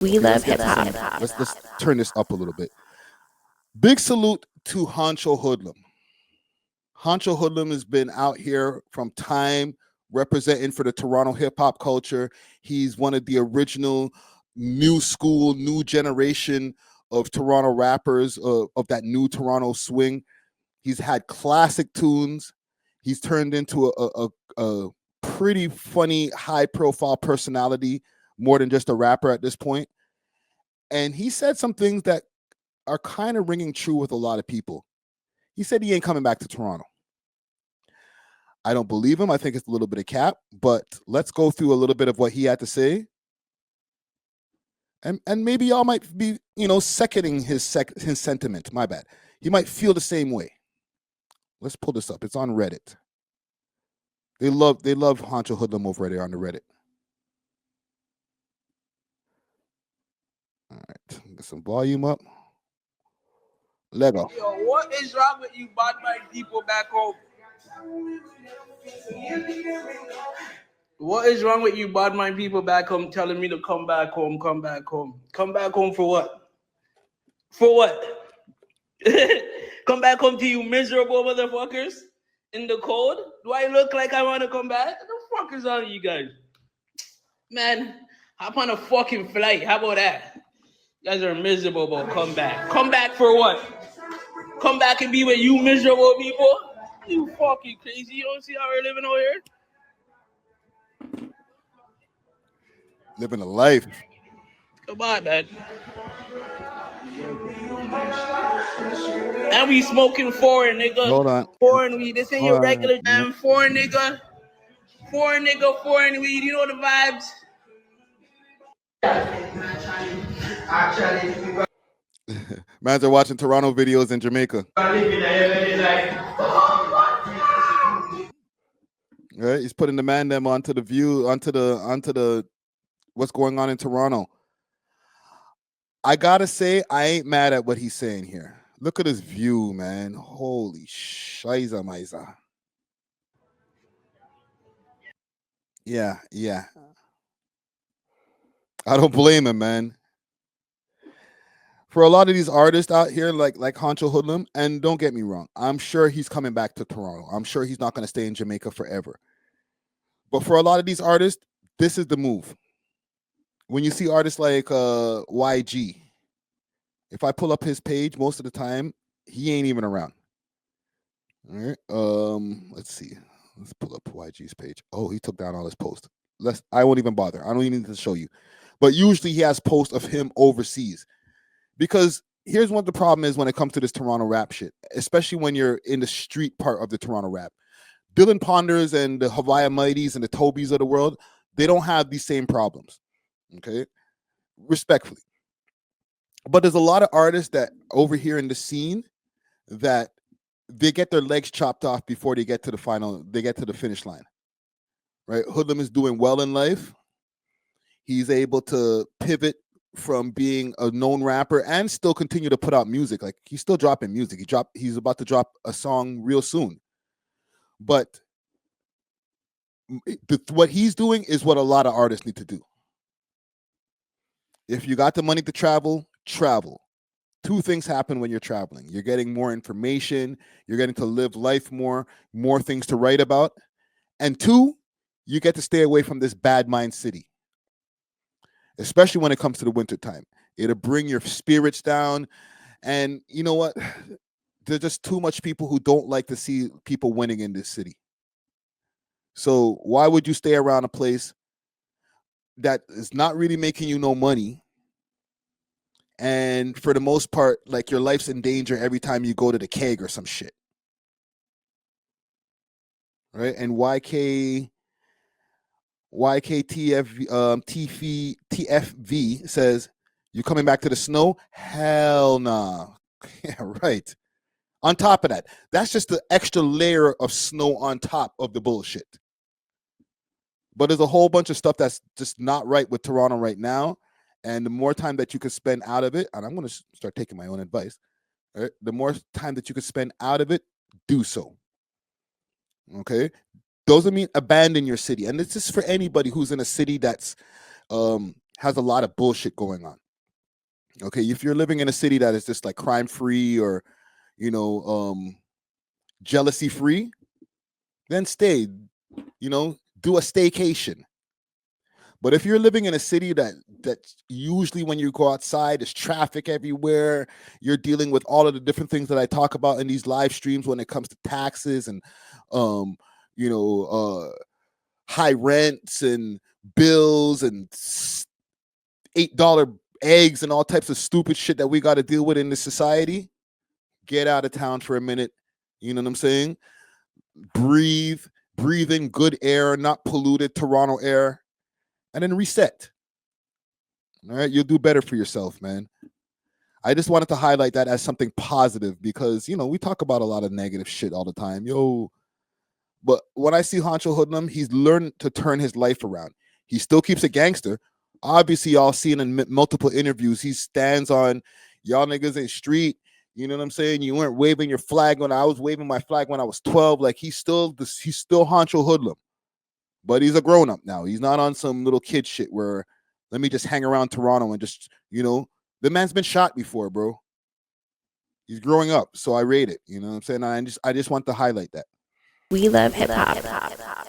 We Okay, love let's hip get some. hop. Let's turn this up a little bit. Big salute to Honcho Hoodlum. Honcho Hoodlum has been out here from time representing for the Toronto hip hop culture. He's one of the original new school, new generation of Toronto rappers of that new Toronto swing. He's had classic tunes. He's turned into a pretty funny, high profile personality more than just a rapper at this point. And he said some things that are kind of ringing true with a lot of people. He said he ain't coming back to Toronto. I don't believe him. I think it's a little bit of cap, but let's go through a little bit of what he had to say. And maybe y'all might be, seconding his sentiment. My bad. He might feel the same way. Let's pull this up. It's on Reddit. They love Honcho Hoodlum over there on the Reddit. All right, get some volume up. Lego. Yo, what is wrong with you bad mind people back home? What is wrong with you bad mind people back home telling me to come back home, come back home? Come back home for what? For what? Come back home to you miserable motherfuckers in the cold? Do I look like I want to come back? What the fuck is on you guys? Man, hop on a fucking flight. How about that? You guys are miserable, but come back. Come back for what? Come back and be with you miserable people? You fucking crazy. You don't see how we're living over here? Living a life. Come on, man. And we smoking foreign, nigga. Hold on. Foreign weed. This ain't Hold your on. regular damn foreign nigga. Foreign nigga, foreign weed. You know the vibes. Mans are watching Toronto videos in Jamaica. Right? He's putting the man them onto the view, onto the what's going on in Toronto. I gotta say, I ain't mad at what he's saying here. Look at his view, man. Holy shiza miza. Yeah. I don't blame him, man. For a lot of these artists out here, like Honcho Hoodlum, and don't get me wrong, I'm sure he's coming back to Toronto. I'm sure he's not going to stay in Jamaica forever. But for a lot of these artists, this is the move. When you see artists like YG, if I pull up his page, most of the time he ain't even around. All right. Let's see. Let's pull up YG's page. Oh, he took down all his posts. I won't even bother. I don't even need to show you. But usually he has posts of him overseas. Because here's what the problem is when it comes to this Toronto rap shit, especially when you're in the street part of the Toronto rap. Dylan Ponders and the Hawaii Mighties and the Tobys of the world, they don't have these same problems. Okay? Respectfully. But there's a lot of artists that over here in the scene that they get their legs chopped off before they get to the finish line. Right? Hoodlum is doing well in life. He's able to pivot from being a known rapper and still continue to put out music. Like he's still dropping music. He's about to drop a song real soon. But what he's doing is what a lot of artists need to do. If you got the money to travel. Two things happen when you're traveling. You're getting more information, you're getting to live life more things to write about. And two, you get to stay away from this bad mind city. Especially when it comes to the winter time. It'll bring your spirits down. And you know what? There's just too much people who don't like to see people winning in this city. So why would you stay around a place that is not really making you no money? And for the most part, like your life's in danger every time you go to the keg or some shit. Right? And TFV says, you coming back to the snow? Hell nah. Yeah, right. On top of that, that's just the extra layer of snow on top of the bullshit. But there's a whole bunch of stuff that's just not right with Toronto right now. And the more time that you could spend out of it, and I'm going to start taking my own advice, right? The more time that you could spend out of it, do so. Okay? Doesn't mean abandon your city. And this is for anybody who's in a city that's has a lot of bullshit going on. Okay, if you're living in a city that is just like crime free or, you know, jealousy free, then stay. You know, do a staycation. But if you're living in a city that usually when you go outside, there's traffic everywhere. You're dealing with all of the different things that I talk about in these live streams when it comes to taxes and, um, you know, high rents and bills and $8 eggs and all types of stupid shit that we got to deal with in this society. Get out of town for a minute. You know what I'm saying? Breathe in good air, not polluted Toronto air, and then reset. All right, you'll do better for yourself, man. I just wanted to highlight that as something positive because, you know, we talk about a lot of negative shit all the time. Yo, but when I see Honcho Hoodlum, he's learned to turn his life around. He still keeps it gangster. Obviously, y'all seen in multiple interviews, he stands on y'all niggas in street. You know what I'm saying? You weren't waving your flag when I was waving my flag when I was 12. Like he's still Honcho Hoodlum, but he's a grown up now. He's not on some little kid shit where let me just hang around Toronto and just, you know, the man's been shot before, bro. He's growing up, so I rate it. You know what I'm saying? I just want to highlight that. We love hip hop.